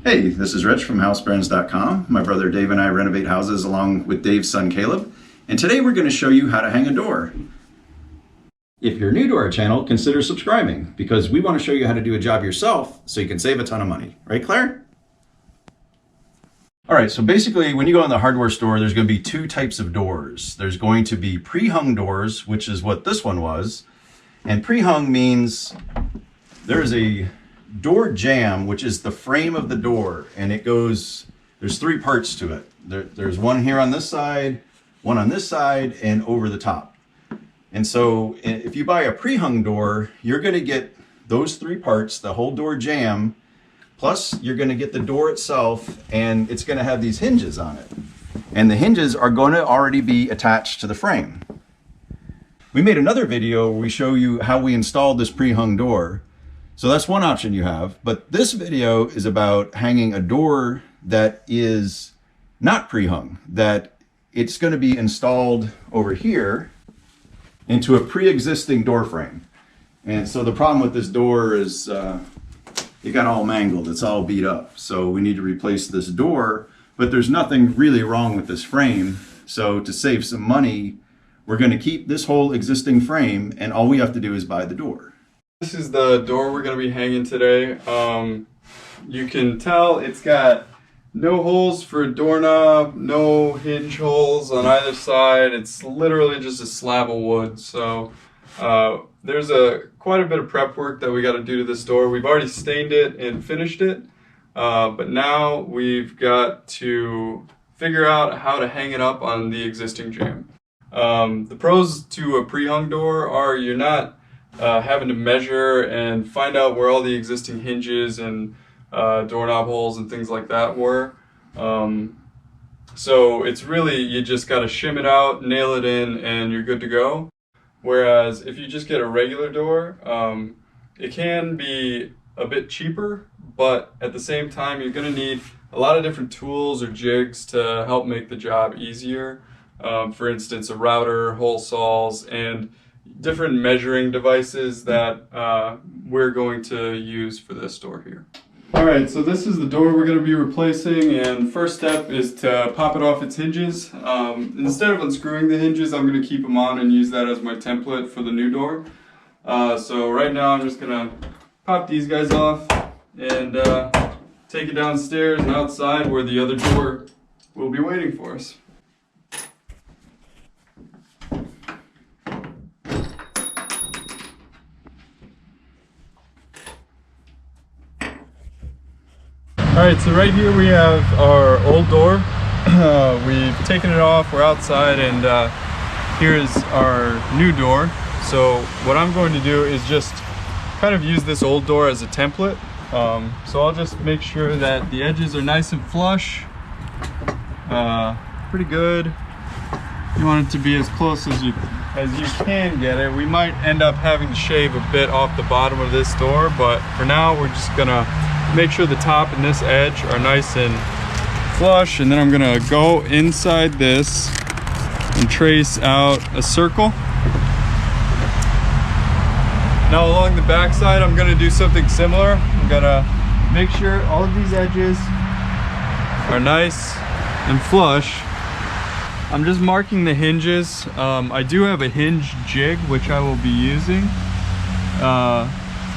Hey, this is Rich from HouseBarons.com. My brother Dave and I renovate houses along with Dave's son Caleb, and today we're going to show you how to hang a door. If you're new to our channel, consider subscribing because we want to show you how to do a job yourself so you can save a ton of money. Right, Claire? All right, so basically when you go in the hardware store, there's going to be two types of doors. There's going to be pre-hung doors, which is what this one was. And pre-hung means there's a door jamb, which is the frame of the door, and it goes, there's three parts to it. There's one here on this side, one on this side, and over the top. And so if you buy a pre-hung door, you're going to get those three parts, the whole door jamb, plus you're going to get the door itself, and it's going to have these hinges on it. And the hinges are going to already be attached to the frame. We made another video where we show you how we installed this pre-hung door. So that's one option you have, but this video is about hanging a door that is not pre-hung, that it's going to be installed over here into a pre-existing door frame. And so the problem with this door is it got all mangled, it's all beat up. So we need to replace this door, but there's nothing really wrong with this frame. So to save some money, we're going to keep this whole existing frame, and all we have to do is buy the door. This is the door we're going to be hanging today. You can tell it's got no holes for a doorknob, no hinge holes on either side. It's literally just a slab of wood. So there's quite a bit of prep work that we got to do to this door. We've already stained it and finished it, but now we've got to figure out how to hang it up on the existing jamb. The pros to a pre-hung door are you're not having to measure and find out where all the existing hinges and doorknob holes and things like that were. So it's really, you just got to shim it out, nail it in, and you're good to go. Whereas if you just get a regular door, it can be a bit cheaper, but at the same time you're going to need a lot of different tools or jigs to help make the job easier. For instance, a router, hole saws, and different measuring devices that we're going to use for this door here. Alright, so this is the door we're going to be replacing, and first step is to pop it off its hinges. Instead of unscrewing the hinges, I'm going to keep them on and use that as my template for the new door. So right now I'm just going to pop these guys off and take it downstairs and outside where the other door will be waiting for us. Alright, so right here we have our old door. We've taken it off, we're outside, and here's our new door. So what I'm going to do is just kind of use this old door as a template. So I'll just make sure that the edges are nice and flush. Pretty good. You want it to be as close as you can get it. We might end up having to shave a bit off the bottom of this door, but for now we're just gonna make sure the top and this edge are nice and flush, and then I'm gonna go inside this and trace out a circle. Now along the back side I'm gonna do something similar. I'm gonna make sure all of these edges are nice and flush. I'm just marking the hinges. I do have a hinge jig which I will be using.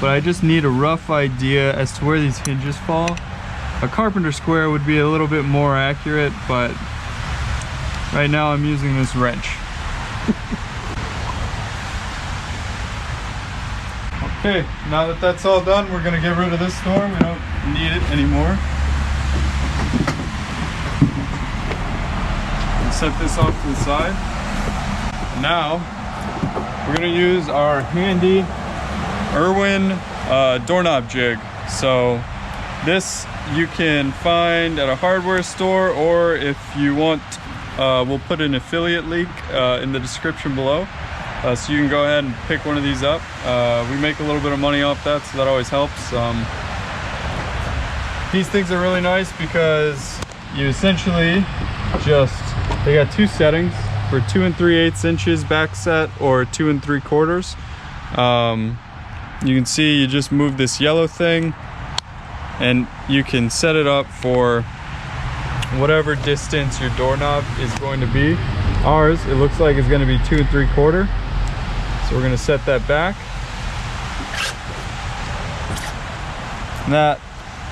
But I just need a rough idea as to where these hinges fall. A carpenter square would be a little bit more accurate, but right now I'm using this wrench. Okay, now that that's all done, we're gonna get rid of this door. We don't need it anymore. And set this off to the side. And now, we're gonna use our handy Irwin doorknob jig. So this you can find at a hardware store, or if you want, we'll put an affiliate link in the description below. So you can go ahead and pick one of these up. We make a little bit of money off that, so that always helps. These things are really nice because you essentially they got two settings for 2 3/8 inches back set or 2 3/4. You can see you just move this yellow thing and you can set it up for whatever distance your doorknob is going to be. Ours, it looks like it's going to be 2 3/4. So we're going to set that back. And that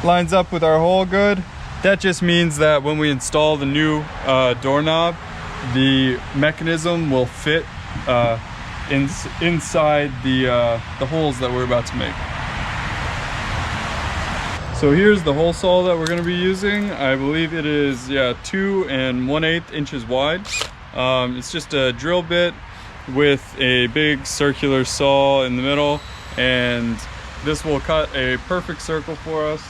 lines up with our hole good. That just means that when we install the new doorknob, the mechanism will fit inside the holes that we're about to make. So here's the hole saw that we're going to be using. I believe it is 2 1/8 inches wide. It's just a drill bit with a big circular saw in the middle, and this will cut a perfect circle for us,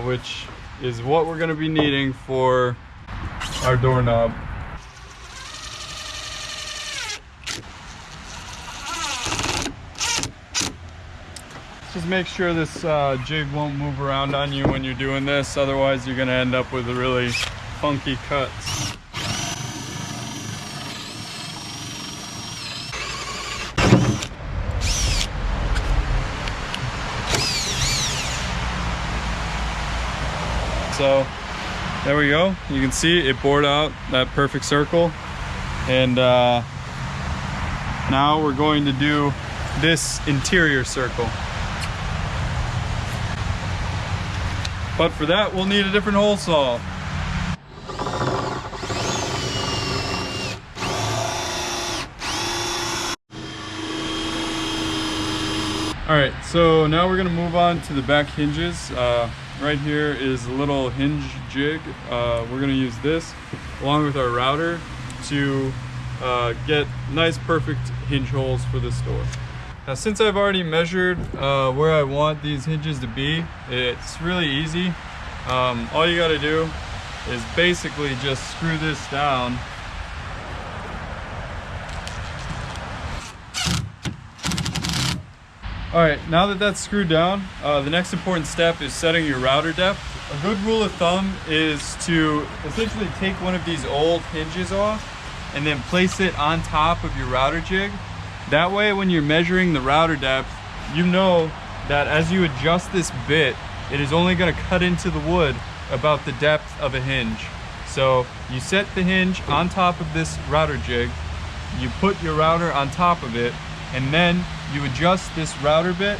which is what we're going to be needing for our doorknob. Just make sure this jig won't move around on you when you're doing this, otherwise you're going to end up with a really funky cuts. So there we go. You can see it bored out that perfect circle, and now we're going to do this interior circle. But for that, we'll need a different hole saw. Alright, so now we're going to move on to the back hinges. Right here is a little hinge jig. We're going to use this along with our router to get nice perfect hinge holes for this door. Now, since I've already measured where I want these hinges to be, it's really easy. All you got to do is basically just screw this down. Alright, now that that's screwed down, the next important step is setting your router depth. A good rule of thumb is to essentially take one of these old hinges off and then place it on top of your router jig. That way, when you're measuring the router depth, you know that as you adjust this bit, it is only going to cut into the wood about the depth of a hinge. So you set the hinge on top of this router jig, you put your router on top of it, and then you adjust this router bit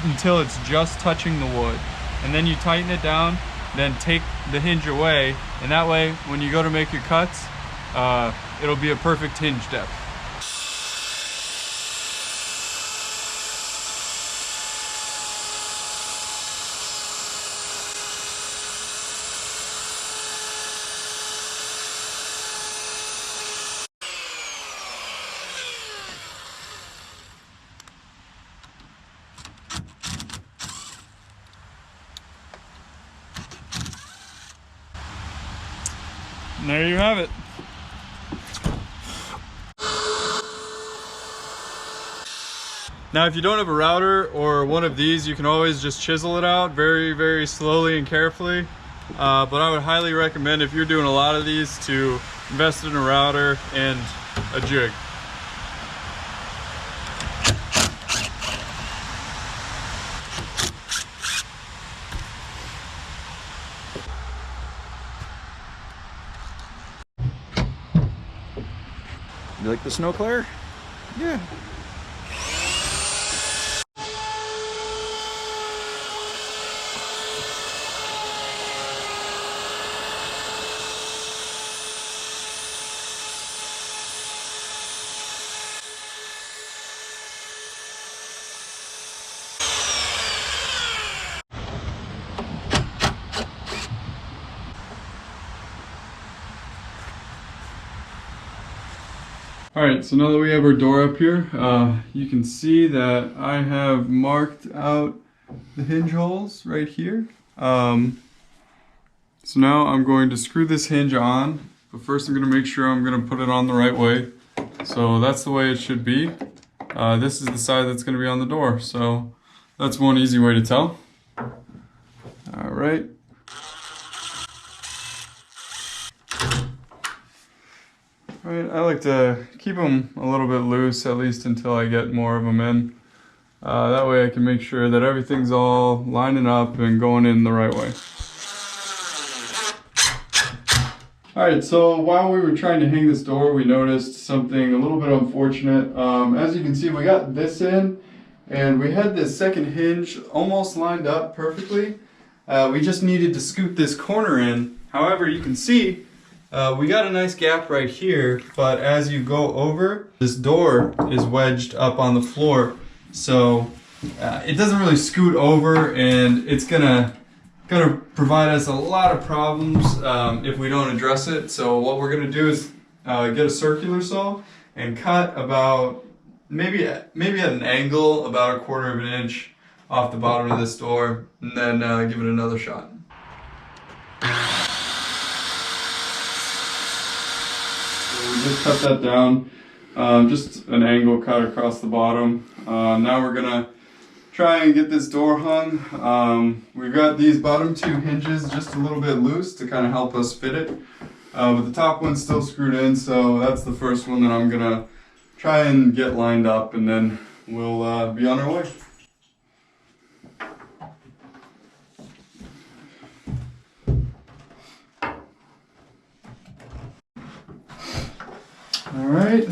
until it's just touching the wood. And then you tighten it down, then take the hinge away, and that way, when you go to make your cuts, it'll be a perfect hinge depth. And there you have it. Now, if you don't have a router or one of these, you can always just chisel it out very, very slowly and carefully. But I would highly recommend, if you're doing a lot of these, to invest in a router and a jig. You like the snow clear? Yeah. Alright, so now that we have our door up here, you can see that I have marked out the hinge holes right here. So now I'm going to screw this hinge on, but first I'm going to make sure I'm going to put it on the right way. So that's the way it should be. This is the side that's going to be on the door, so that's one easy way to tell. Alright. Right, I like to keep them a little bit loose, at least until I get more of them in. That way I can make sure that everything's all lining up and going in the right way. Alright, so while we were trying to hang this door, we noticed something a little bit unfortunate. As you can see, we got this in, and we had this second hinge almost lined up perfectly. We just needed to scoot this corner in. However, you can see we got a nice gap right here, but as you go over, this door is wedged up on the floor, so it doesn't really scoot over, and it's gonna provide us a lot of problems if we don't address it. So what we're gonna do is get a circular saw and cut about maybe at an angle about 1/4 of an inch off the bottom of this door, and then give it another shot. So we just cut that down, just an angle cut across the bottom. Now we're gonna try and get this door hung. We've got these bottom 2 hinges just a little bit loose to kind of help us fit it, but the top one's still screwed in, so that's the first one that I'm gonna try and get lined up, and then we'll be on our way. Alright,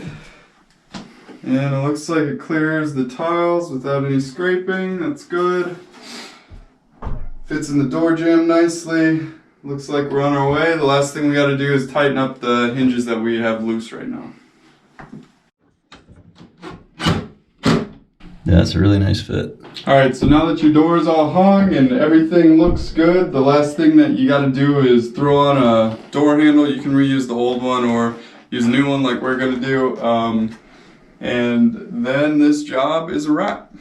and it looks like it clears the tiles without any scraping. That's good. Fits in the door jamb nicely. Looks like we're on our way. The last thing we got to do is tighten up the hinges that we have loose right now. Yeah, that's a really nice fit. Alright, so now that your door is all hung and everything looks good, the last thing that you got to do is throw on a door handle. You can reuse the old one or use a new one like we're going to do. And then this job is a wrap.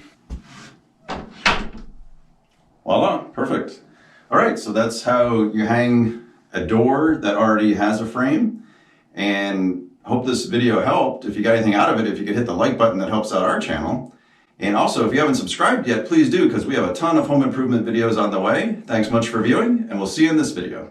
Voila, perfect. All right, so that's how you hang a door that already has a frame. And hope this video helped. If you got anything out of it, if you could hit the like button, that helps out our channel. And also, if you haven't subscribed yet, please do, because we have a ton of home improvement videos on the way. Thanks much for viewing, and we'll see you in this video.